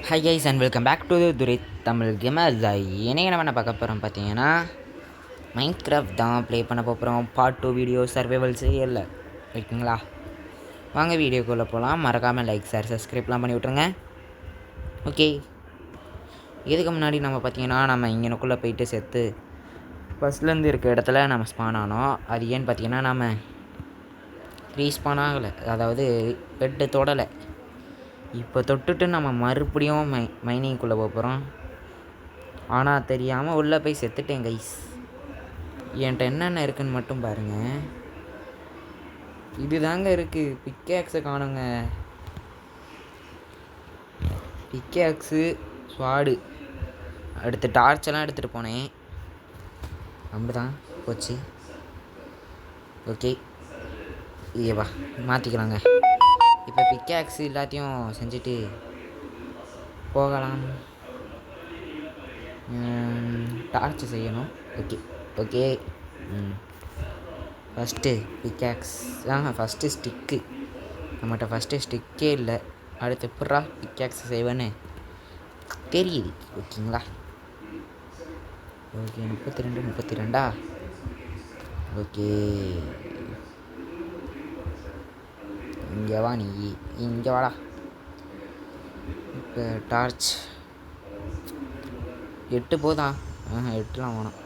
High guys and welcome back to Durai Tamil Gamer. இன்றைக்கி நம்ம என்ன பார்க்க போகிறோம் பார்த்தீங்கன்னா, மைன்கிராஃப்ட் தான் ப்ளே பண்ண போகிறோம். பார்ட் 2 வீடியோ சர்வைவல்ஸே இல்லை ஓகேங்களா. வாங்க வீடியோக்குள்ளே போகலாம். மறக்காமல் லைக் ஷேர் சப்ஸ்கிரைப்லாம் பண்ணி விட்ருங்க. ஓகே, இதுக்கு முன்னாடி நம்ம பார்த்தீங்கன்னா நம்ம இங்கனுக்குள்ளே போயிட்டு செத்து ஃபஸ்ட்லேருந்து இருக்க இடத்துல நம்ம ஸ்பான் ஆனோம். அது ஏன்னு பார்த்தீங்கன்னா நம்ம ரீஸ்பான் ஆகலை, அதாவது பெட்டு தொடலை. இப்போ தொட்டுட்டு நம்ம மறுபடியும் மைனிங்குள்ளே போகிறோம். ஆனால் தெரியாமல் உள்ளே போய் செத்துட்டேன் கைஸ். என்கிட்ட என்னென்ன இருக்குதுன்னு மட்டும் பாருங்கள். இது தாங்க இருக்குது. பிக்கேக்ஸை காணுங்க. பிக்கேக்ஸு, ஸ்வாடு, அடுத்து டார்ச்செல்லாம் எடுத்துகிட்டு போனேன். அப்படிதான் போச்சு. ஓகே, ஏவா மாற்றிக்கலாங்க. இப்போ பிக்கேக்ஸ் எல்லாத்தையும் செஞ்சுட்டு போகலாம். டார்ச் செய்யணும். Okay okay. First pickaxe first stick. நம்மகிட்ட ஃபஸ்ட்டு ஸ்டிக்கே இல்லை. அடுத்து எப்படா பிக்கேக்ஸ் செய்வேன்னு தெரியுது ஓகேங்களா. Okay, 32 okay. இங்கே வா, நீ இங்கே வாடா. இப்போ டார்ச் 8 போதா? 8லாம் வேணாம்.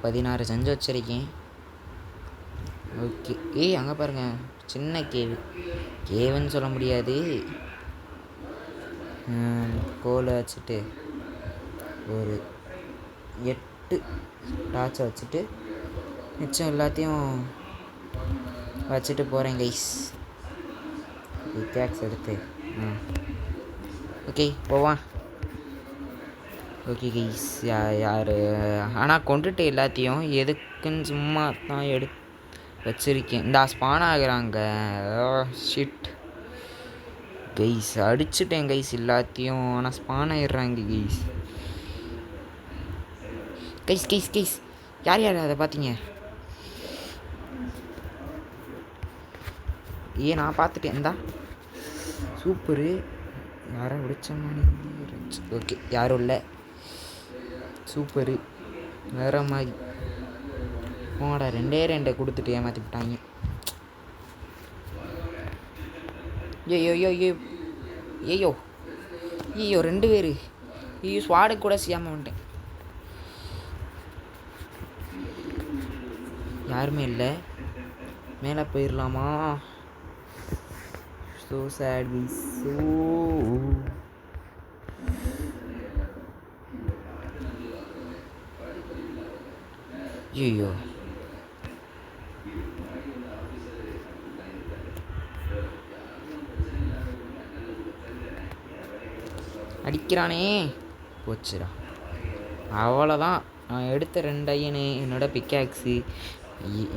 16 செஞ்சு வச்சுருக்கேன். ஓகே. அங்கே பாருங்கள், சின்ன கேவுன்னு சொல்ல முடியாது. கோலை வச்சுட்டு ஒரு 8 டார்ச்சை வச்சுட்டு மிச்சம் எல்லாத்தையும் வச்சுட்டு போகிறேன் கைஸ். கேக்ஸ் எடுத்து ஓகே போவான். ஓகே கைஸ், யார் ஆனால் கொண்டுட்டு எல்லாத்தையும் எதுக்குன்னு சும்மா தான் வச்சுருக்கேன். இந்த ஸ்பான் ஆகுறாங்க. ஷிட் கைஸ், அடிச்சுட்டேன் கைஸ் எல்லாத்தையும். ஆனால் ஸ்பான் ஆகிடுறாங்க கைஸ். கைஸ் கைஸ் கைஸ் யார் அதை பார்த்தீங்க? நான் பார்த்துட்டேன். இந்தா சூப்பரு. யாரை விடிச்ச மாதிரி. ஓகே, யாரும் இல்லை. சூப்பரு, வேற மாதிரி. போடா, 2 கொடுத்துட்டு ஏமாற்றி விட்டாங்க. ஐயோ 2 பேர். ஸ்வாடு கூட செய்யாமல் வந்துட்டேன். யாருமே இல்லை. மேலே போயிடலாமா? So sad guys. ஐயோ அடிக்கிறானே. போச்சுடா, அவ்வளோதான். நான் எடுத்த 2 ஐயனு என்னோட பிக்காக்ஸு.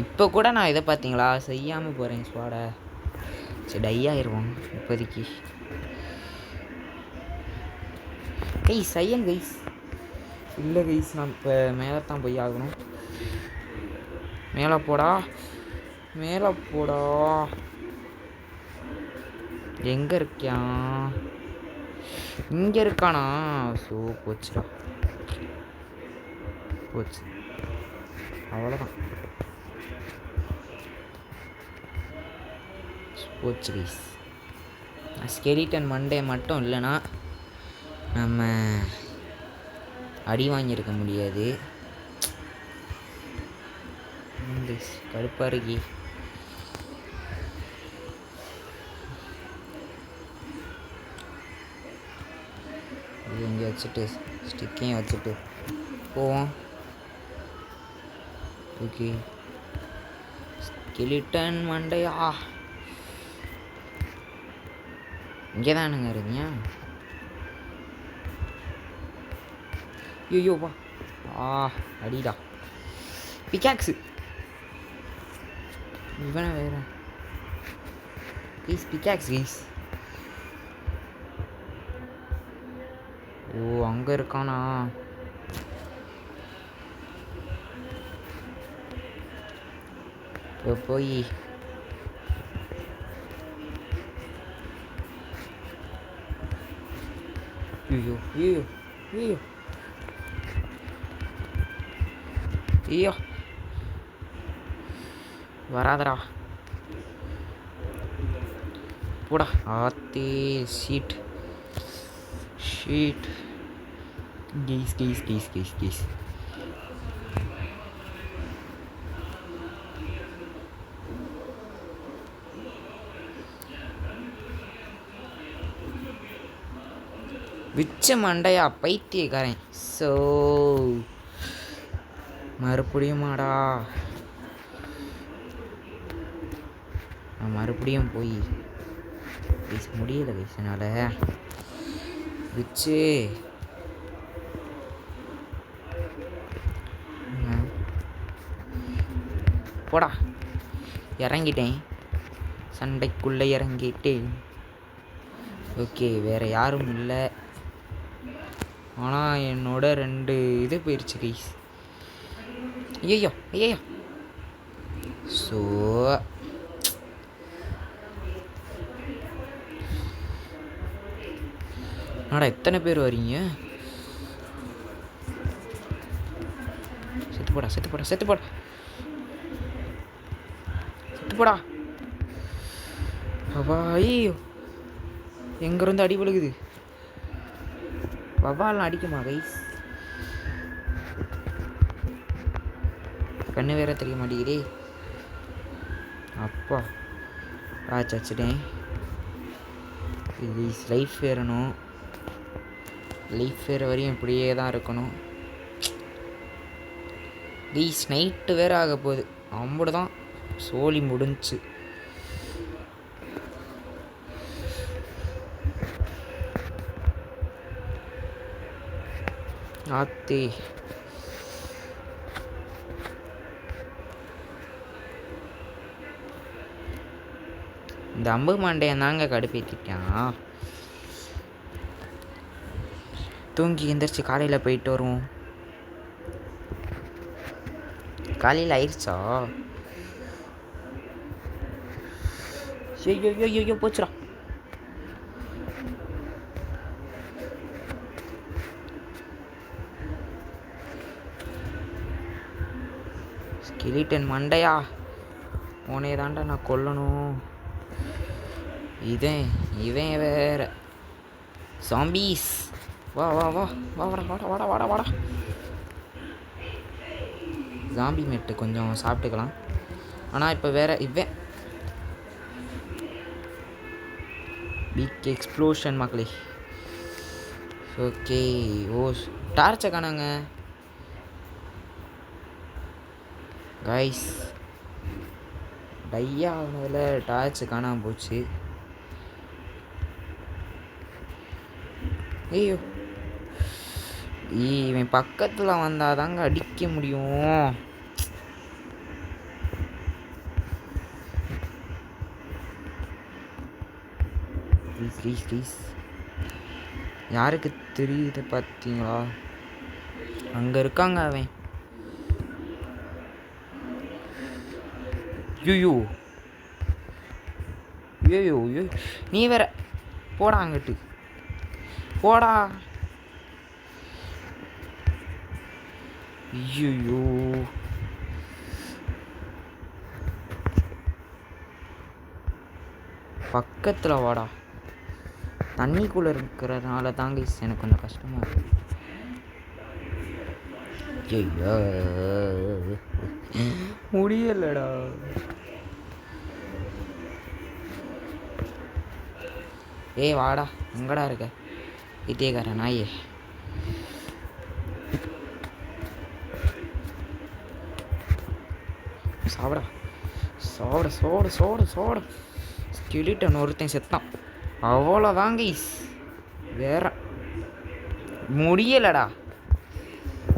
இப்போ கூட நான் இதை பார்த்தீங்களா செய்யாமல் போகிறேன். ஸ்வாடை சரி டையாயிருவோம் இப்போதைக்கு. கைஸ் ஐயன் கைஸ் இல்லை கைஸ், நான் இப்போ மேலே தான் போய் ஆகணும். மேலே போடா. எங்கே இருக்கான்? இங்கே இருக்கானா? ஸோ போச்சுடா, போச்சு. அவ்வளோதான், போச்சு கைஸ். ஸ்கெலிட்டன் மண்டே மட்டும் இல்லைன்னா நம்ம அடி வாங்கியிருக்க முடியாது. கடுப்பாக இருக்கி. இது இங்கே வச்சுட்டு ஸ்டிக்கையும் வச்சுட்டு போவோம். ஓகே, ஸ்கெலிட்டன் மண்டையா இங்கே தானுங்க இருந்தீங்க. ஐயோ வா. அடிடா பிக்காக்ஸு. இவனை வேற ப்ளீஸ் பிக்காக்ஸ் கைஸ். அங்கே இருக்கானா? போய் ஐயோ ஐயோ ஐயோ ஐயோ வராதடா போடா ஆத்தே ஷீட் ஷீட் கீஸ் விச்ச மண்டையா பைத்தியக்காரன். ஸோ மறுபடியுமாடா நான் மறுபடியும் போய் கைஸ் முடியலை கைஸ் என்னால். விச்சு போடா இறங்கிட்டேன், சண்டைக்குள்ளே இறங்கிட்டேன். ஓகே வேறு யாரும் இல்லை. ஆனால் என்னோட 2 இது போயிடுச்சு கைஸ். ஐயோ ஐயோ ஸோ நாடா எத்தனை பேர் வரீங்க? செத்து போடா அப்பா. ஐயோ எங்கேருந்து அடி விழுகுது? வவ்வாலாம் அடிக்குமா கைஸ்? கண்ணு வேற தெரிய மாட்டேங்குதே. அப்பா வச்சுட்டேன். கைஸ் லைஃப் ஏறணும். லைஃப் வேற வரையும் இப்படியே தான் இருக்கணும். கைஸ் நைட்டு வேற ஆக போகுது. அம்புடு தான் சோலி முடிஞ்சு. ஆத்தி இந்த அம்பு மண்டையன் தாங்க கடுப்பேற்றிட்டான். தூங்கி எந்திரிச்சு காலையில் போயிட்டு வருவோம். காலையில் ஆயிடுச்சா? ஐயோ போச்சுடா. ஸ்கெலிட்டன் மண்டையா, உனே தாண்டா நான் கொல்லணும். இவன் வேற சாம்பீஸ். வா வாடா. ஜாம்பி மெட்டு கொஞ்சம் சாப்பிட்டுக்கலாம். ஆனால் இப்போ வேற இவன் பிக் எக்ஸ்ப்ளோஷன் மக்களே. ஓகே ஓ டார்ச்சை காணாங்க கைஸ். டையா ஆனதில் டார்ச்சு காணாமல் போச்சு. ஐயோ இவன் பக்கத்தில் வந்தால் தாங்க அடிக்க முடியும். ப்ளீஸ் யாருக்கு தெரியுது பார்த்தீங்களா? அங்கே இருக்காங்க அவன். ஐயோ நீ வேற போடா அங்கிட்டு போடா. ஐயோ பக்கத்தில் வாடா. தண்ணிக்குள்ளே இருக்கிறதுனால தாங்க எனக்கு கொஞ்சம் கஷ்டமாக இருக்கு. ஐயோ முடியலடா. ஏய் வாடா, எங்கடா இருக்க இதேக்கார நாயே? சாப்பிடா சோட. ஸ்கெலிட்டன் ஒருத்தன் செத்தான், அவ்வளோதாங்க. வேற முடியலடா.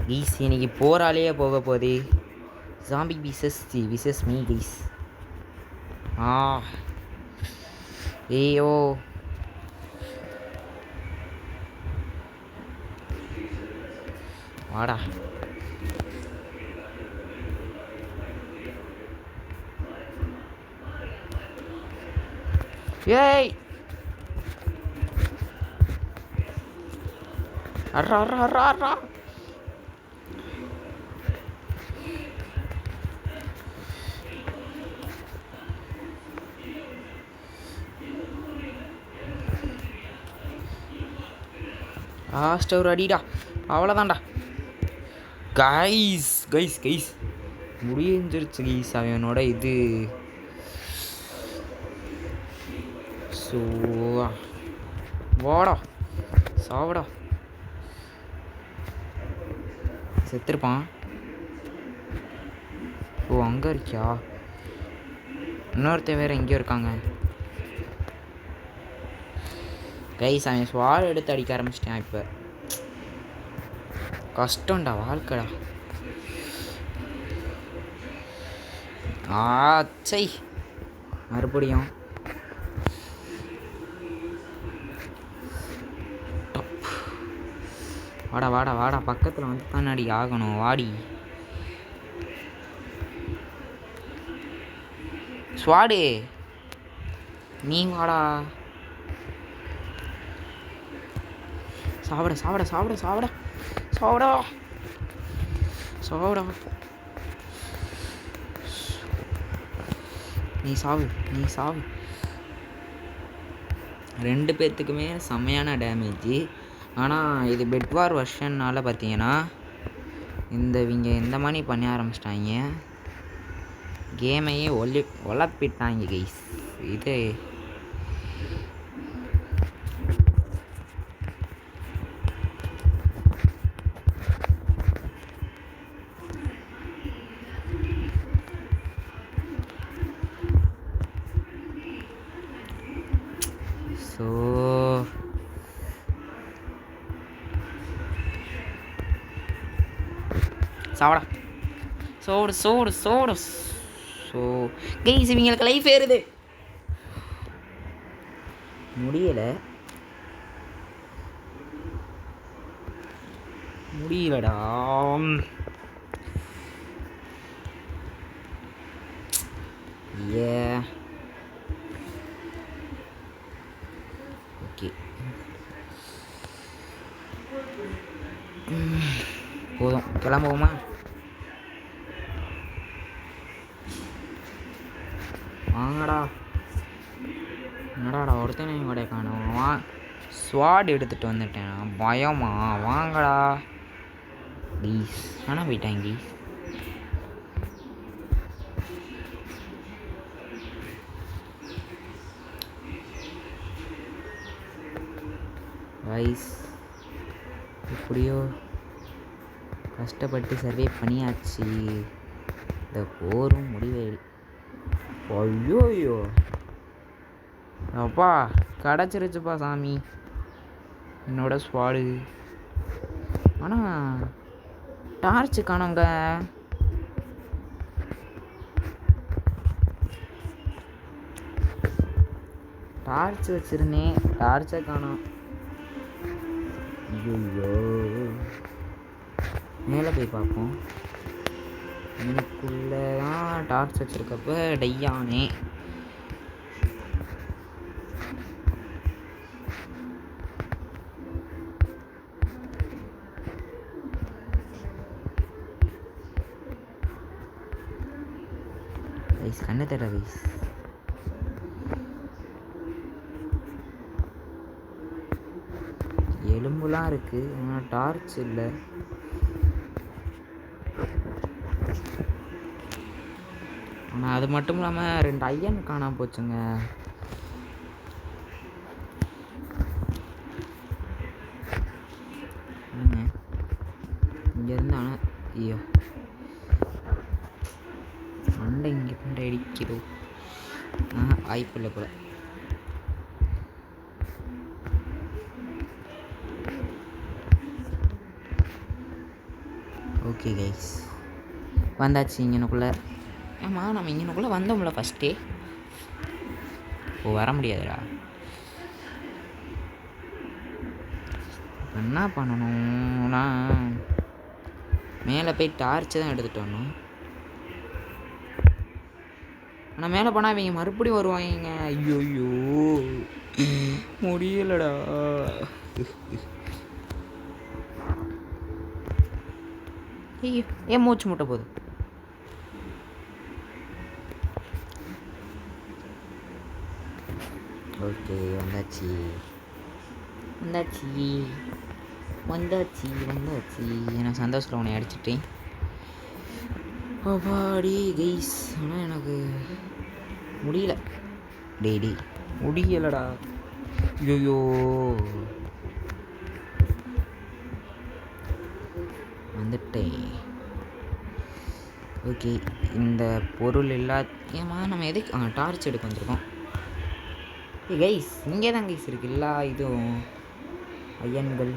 கைஸ் இன்னைக்கு போராலேயே போக போகுது. Zombie wishes me guys. ஐயோ வாடா. ஏய் அட்ரா அட்ரா அட்ரா அட்ரா. லாஸ்ட் ஒரு அடிடா, அவ்வளோதான்டா. கைஸ் கைஸ் கைஸ் முடிஞ்சிருச்சு கைஸ் அவனோட இது. ஸோ வாடா சாவடா. செத்துருப்பான். ஓ அங்கே இருக்கியா? இன்னொருத்த வேறு எங்கேயோ இருக்காங்க கைஸ். அவன் ஸ்வால் எடுத்து அடிக்க ஆரம்பிச்சிட்டான். இப்போ கஷ்டம்டா வாழ்க்கைடா. ஆச்சை மறுபடியும் வாடா வாடா வாடா, பக்கத்தில் வந்து தானடி ஆகணும். வாடி ஸ்வாடு, நீ வாடா. சாவடா சாவடா சாவடா சாவடா சாவடா சாவடா. நீ சாவு நீ சாவு. 2 பேர்த்துக்குமே செம்மையான டேமேஜ். ஆனால் இது பெட்வார் வெர்ஷன்னால் பார்த்தீங்கன்னா இவங்க இந்த மாதிரி பண்ண ஆரம்பிச்சிட்டாங்க. கேமையே ஒலப்பிட்டாங்க கைஸ். இது ஸோ சாவடா சோடு சோடு சோடு. ஸோ கைஸ் இவங்களுக்கு லைஃப் ஏறுது. முடியலடா. ஏ ஓகே போதும், கிளம்புவோமா? வாங்கடா. என்னடாடா ஒருத்தனை கூட காணும். ஸ்வாட் எடுத்துகிட்டு வந்துட்டேன். பயமா? வாங்கடா ப்ளீஸ். ஆனால் போயிட்டாங்க ப்ளீஸ். வைஸ் எப்படியோ கஷ்டப்பட்டு சர்வே பண்ணியாச்சு. இந்த போரும் முடிவே. ஐயோயோ அப்பா கிடச்சிருச்சுப்பா சாமி என்னோட ஸ்வாடு. ஆனால் டார்ச்சு காணோங்க. டார்ச் வச்சுருந்தேன், டார்ச்சை காணோம். ஐயோ மேலே போய் பார்ப்போம். எனக்குள்ளே தான் டார்ச் வச்சுருக்கப்ப டையானே. வைஸ் கண்ணை தர வைஸ். எலும்புலாம் இருக்குது ஆனால் டார்ச் இல்லை. ஆனால் அது மட்டும் இல்லாமல் 2 ஐயன் காணாமல் போச்சுங்க. இங்கேருந்து ஆனால் ஐயோ மண்டை இங்கே கொண்டு அடிக்கிறோம். வாய்ப்பு இல்லை போல. ஓகே கைஸ் வந்தாச்சு இங்கனுக்குள்ளே. ஆமாம் நம்ம இங்கனுக்குள்ளே வந்தோம்ல ஃபஸ்ட்டே. ஓ வர முடியாதுடா. என்ன பண்ணணும்னா மேலே போய் டார்ச்சு தான் எடுத்துகிட்டு வரணும். ஆனால் மேலே போனால் இவங்க மறுபடியும் வருவாங்க. ஐயோயோ முடியலடா. ஐயோ ஏன் மூச்சு முட்டை போகுது. ஓகே வந்தாச்சு வந்தாச்சு வந்தாச்சு வந்தாச்சு. நான் சந்தோஷத்தில் உன்னை அடிச்சிட்டேன். அப்பாடி கைஸ். ஆனால் எனக்கு முடியல. டேடி முடியலடா. ஐயோ வந்துட்டேன். ஓகே இந்த பொருள் ஏமா நம்ம எதுக்கு டார்ச் எடுக்க வந்திருக்கோம். கைஸ் இங்கே தான் கைஸ் இருக்குது எல்லா இதுவும் ஐயன்கள்.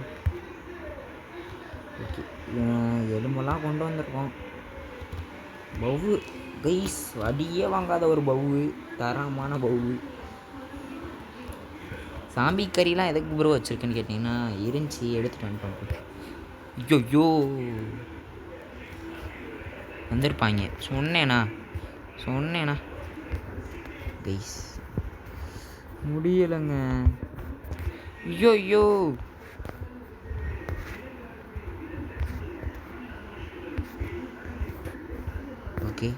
ஓகே எலும்பெல்லாம் கொண்டு வந்திருக்கோம். பவு கைஸ் அடியே வாங்காத ஒரு பவு, தரமான பவு. சாம்பி கறிலாம் எதுக்கு ப்ரோ வச்சுருக்கேன்னு கேட்டிங்கன்னா இருந்துச்சு எடுத்துகிட்டு வந்துட்டோம். ஐயோ வந்திருப்பாங்க சொன்னேண்ணா கைஸ் முடியலைங்க. ஐயோ ஓகே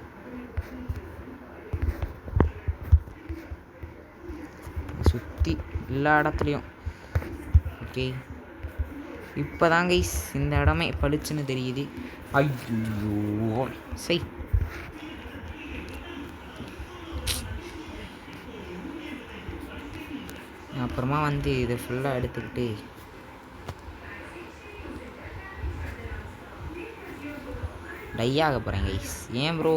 சுற்றி எல்லா இடத்துலையும். ஓகே இப்போ தான் கைஸ் இந்த இடமே பளிச்சுன்னு தெரியுது. ஐயோ சரி அப்புறமா வந்து இதை ஃபுல்லாக எடுத்துக்கிட்டு டையாக போகிறேன் கைஸ். ஏன் ப்ரோ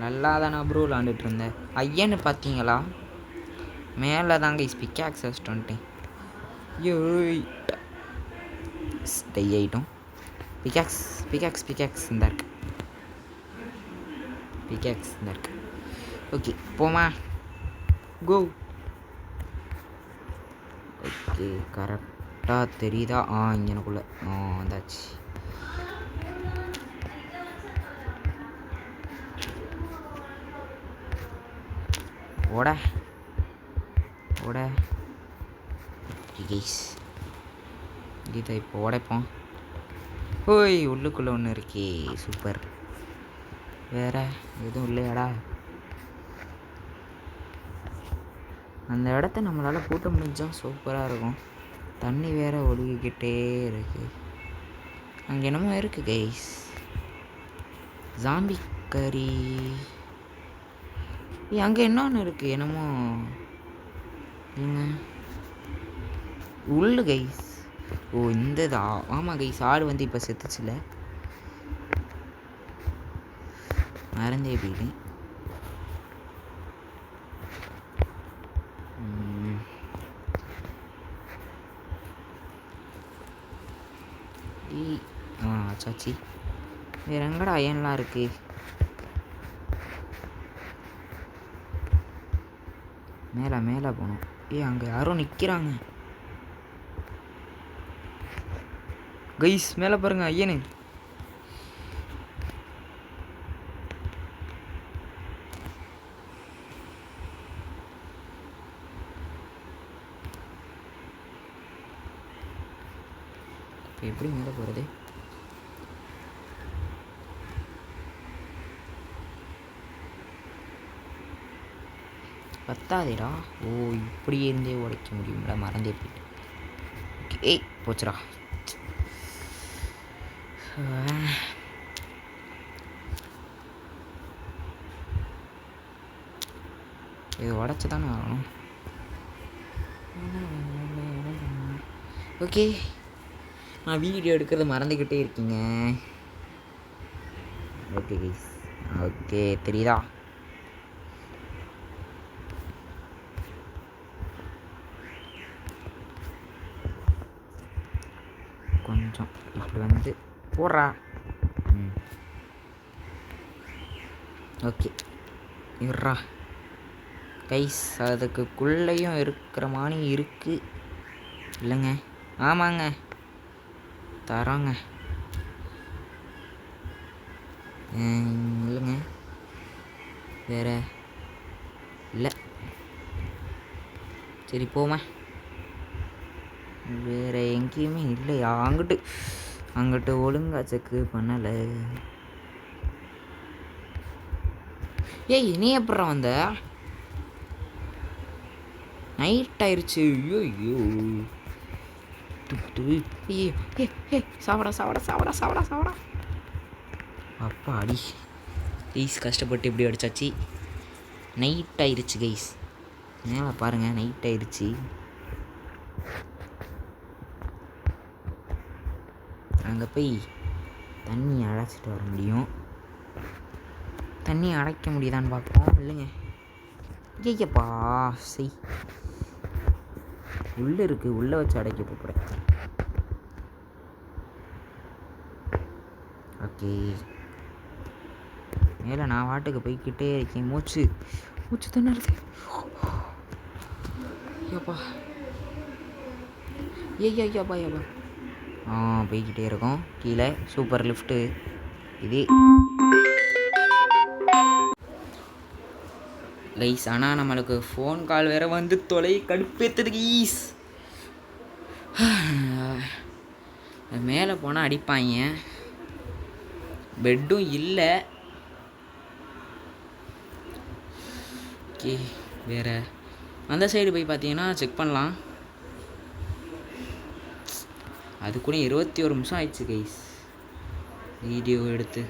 நல்லா தானே ப்ரோ விளாண்டுட்டு இருந்தேன். ஐயன்னு பார்த்தீங்களா மேலே தான் கைஸ் பிக்காக்ஸ் வச்சுட்டு வந்துட்டேன். டை ஆகிட்டோம். பிக்காக்ஸ் இந்த இருக்கு. ஓகே போமா கோ. ஓகே கரெக்டாக தெரியுதா? இங்கனக்குள்ளே வந்தாச்சு. ஓட கைஸ் இதை இப்போ உடைப்போம். ஓய் உள்ளுக்குள்ளே ஒன்று இருக்கே சூப்பர். வேறு எதுவும் இல்லையாடா? அந்த இடத்த நம்மளால் கூட்ட முடிஞ்சால் சூப்பராக இருக்கும். தண்ணி வேறு ஒழுகிக்கிட்டே இருக்கு. அங்கே என்னமோ இருக்குது கைஸ் ஜாம்பி கறி. அங்கே என்னொன்று இருக்குது என்னமோ உள்ளு கைஸ். இந்த ஆமாம் கைஸ் ஆடு வந்து இப்போ செத்துச்சுல மறந்தே போயிட்டேன். சாச்சி வேற எங்கடா அயன்லாம் இருக்கு? மேலே போகணும். அங்கே யாரோ நிற்கிறாங்க கைஸ். மேலே பாருங்க ஐயனு. எப்படி மேலே போகிறது? பத்தாதேடா. இப்படியே இருந்தே உடைக்க முடியும்ல, மறந்தே போயிட்டு. போச்சுடா. இது உடச்சி தானே ஆகணும். ஓகே நான் வீடியோ எடுக்கிறது மறந்துக்கிட்டே இருக்கீங்க. ஓகே கைஸ் ஓகே தெரியுதா? கொஞ்சம் இப்படி வந்து போடுறா. ஓகே இருறா கைஸ். அதுக்குள்ளேயும் இருக்கிற மாதிரி இருக்குது இல்லைங்க? ஆமாங்க தரோங்க. இல்லைங்க வேற இல்லை. சரி போமா. வேறு எங்கேயுமே இல்லையா? அங்கிட்டு அங்கிட்டு ஒழுங்கா செக்கு பண்ணலை. ஏய் நீ எப்பட்றா வந்த? நைட் ஆயிடுச்சு. ஐயோ ஐயோ சாவடா சாவடா சாவடா சாவடா சாவடா. அப்பா அடி கைஸ், கஷ்டப்பட்டு எப்படி அடிச்சாச்சு. நைட் ஆயிடுச்சு கைஸ், மேலே பாருங்கள் நைட் ஆயிடுச்சு. அங்கே போய் தண்ணி அடைச்சிட்டு வர முடியும். தண்ணி அடைக்க முடியுதான்னு பார்ப்போம். இல்லைங்க, ஐயப்பா செய் உள்ளே இருக்குது, உள்ளே வச்சு அடைக்க போகிறேன். ஓகே, மேலே நான் வாட்டுக்கு போய்கிட்டே இருக்கேன். மூச்சு திணறுது. ஐயாப்பா ஐயாப்பா ஐயாப்பா. போய்கிட்டே இருக்கோம் கீழே. சூப்பர் லிஃப்ட்டு இது கைஸ். ஆனால் நம்மளுக்கு ஃபோன் கால் வேறு வந்து தொலை கடுப்பேற்றுது கைஸ். மேலே போனால் அடிப்பாங்க. பெட்டும் இல்லை. ஓகே, வேறு அந்த சைடு போய் பார்த்தீங்கன்னா செக் பண்ணலாம். அது கூட 21 நிமிஷம் ஆயிடுச்சு கைஸ் வீடியோ எடுத்து.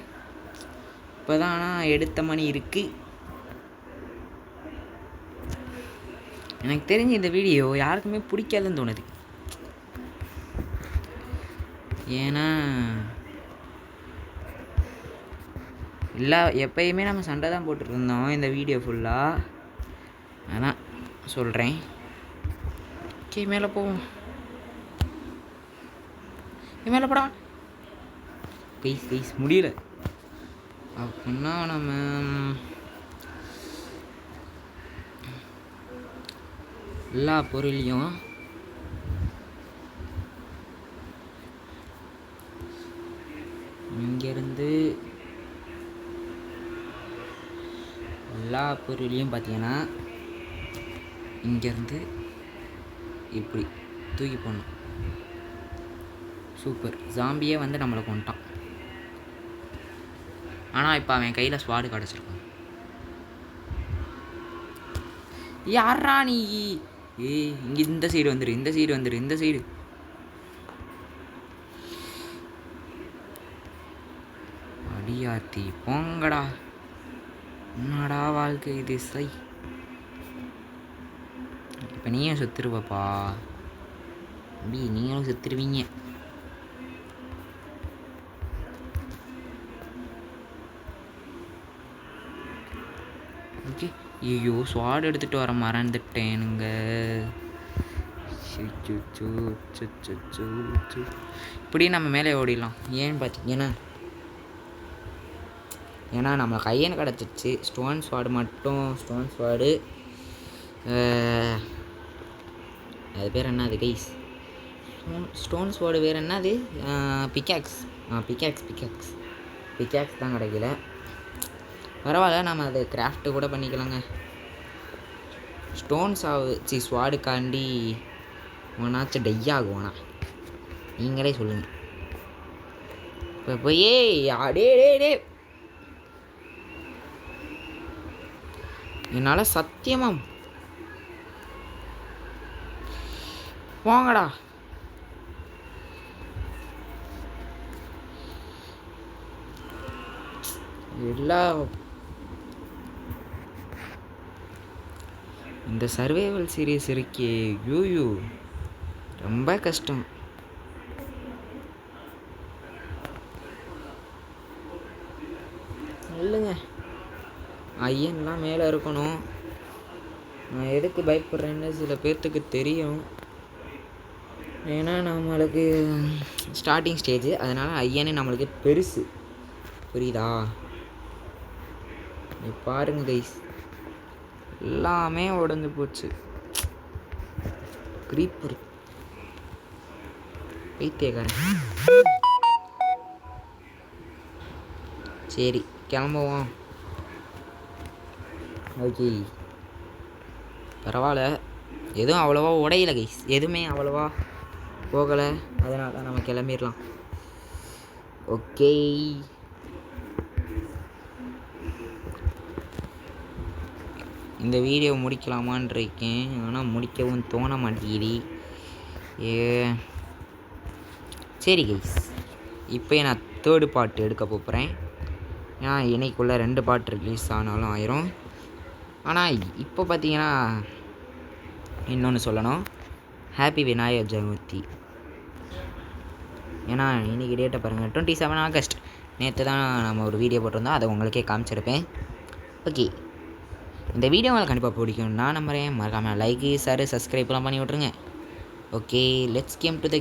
இப்போ தான் ஆனால் எடுத்த மணி இருக்குது. எனக்கு தெரிஞ்ச இந்த வீடியோ யாருக்குமே பிடிக்காதுன்னு தோணுது. ஏன்னா எப்பயுமே நம்ம சண்டை தான் போட்டுருந்தோம் இந்த வீடியோ ஃபுல்லாக. அதான் சொல்கிறேன். ஓகே, மேலே போவோம். மேலே போடா கைஸ் முடியல. அப்படின்னா நம்ம எல்லா பொருளையும் இங்கேருந்து எல்லா பொருளையும் பார்த்தீங்கன்னா இங்கேருந்து இப்படி தூக்கி போடணும். சூப்பர், ஜாம்பியே வந்து நம்மளை கொண்டுட்டான். ஆனால் இப்போ அவன் கையில் ஸ்வாடு கிடச்சிருக்கான். யாரா நீ? இங்கே இந்த சைடு வந்துடு. இந்த சைடு அடியாத்தி போங்கடா. என்னடா வாழ்க்கை இது சை. இப்போ நீயும் செத்துருவப்பா. அப்படி நீங்களும் செத்துருவீங்க. ஓகே, ஐயோ ஸ்வாட் எடுத்துகிட்டு வர மறந்துட்டேனுங்க. இப்படி நம்ம மேலே ஓடிடலாம். ஏன்னு பார்த்தீங்கன்னா நம்ம கையன் கிடச்சிருச்சு. ஸ்டோன் ஸ்வாடு மட்டும். ஸ்டோன் ஸ்வாடு அது பேர் என்னது கைஸ்? ஸ்டோன் ஸ்வாடு வேறு என்னது? பிக்காக்ஸ் தான் கிடைக்கல. பரவாயில்ல, நம்ம அது கிராஃப்ட்டு கூட பண்ணிக்கலாங்க. ஸ்டோன்ஸ் ஸ்வாடுக்காண்டி ஒன்னாச்சும் டை ஆகுவானா? நீங்களே சொல்லுங்கள். இப்போ போய் டே என்னால் சத்தியமாக போங்கடா. இந்த சர்வைவல் சீரீஸ் இருக்கே, யூ ரொம்ப கஷ்டம். இல்லைங்க, ஐயன்லாம் மேலே இருக்கணும். நான் எதுக்கு பயப்படுறேன்னு சில பேர்த்துக்கு தெரியும். ஏன்னா நம்மளுக்கு ஸ்டார்டிங் ஸ்டேஜ், அதனால் ஐயனே நம்மளுக்கு பெருசு. புரியுதா? நீ பாருங்க கைஸ், எல்லாமே உடஞ்சி போச்சு. கிரீப்பர் பைத்தியக்காரன். சரி கிளம்புவோம். ஓகே, பரவாயில்ல, எதுவும் அவ்வளோவா உடையலை கைஸ். எதுவுமே அவ்வளோவா போகலை. அதனால தான் நம்ம கிளம்பிடலாம். ஓகே, இந்த வீடியோ முடிக்கலாமான் இருக்கேன், ஆனால் முடிக்கவும் தோண மாட்டேங்குது. சரி கைஸ், இப்போ நான் தேர்டு பார்ட் எடுக்க போகிறேன். ஏன்னா இன்னைக்குள்ளே 2 பார்ட் ரிலீஸ் ஆனாலும் ஆயிரும். ஆனால் இப்போ பார்த்தீங்கன்னா இன்னொன்று சொல்லணும், ஹாப்பி விநாயகர் சதுர்த்தி. ஏன்னா இன்றைக்கி டேட்டை பாருங்கள், 27 ஆகஸ்ட். நேற்று தான் நம்ம ஒரு வீடியோ போட்டிருந்தோம், அதை உங்களுக்கே காமிச்சிருப்பேன். ஓகே, இந்த வீடியோ உங்களுக்கு கண்டிப்பாக பிடிக்கும் நான் நம்புறேன். மறக்காமல் லைக்கு, ஷேர், சப்ஸ்கிரைப்லாம் பண்ணி விட்ருங்க. Okay, let's came to the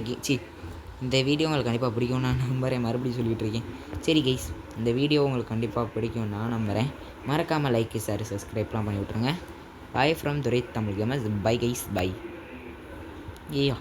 இந்த வீடியோ உங்களுக்கு கண்டிப்பாக பிடிக்கும் நான் நம்புறேன். மறுபடியும் சொல்லிகிட்டு இருக்கேன். சரி கைஸ், இந்த வீடியோ உங்களுக்கு கண்டிப்பாக பிடிக்கும் நான் நம்புறேன். மறக்காமல் லைக்கு, ஷேர், சப்ஸ்கிரைப்லாம் பண்ணி விட்ருங்க. Bye from Durai Tamil Gamers. Bye guys, bye. ஏயா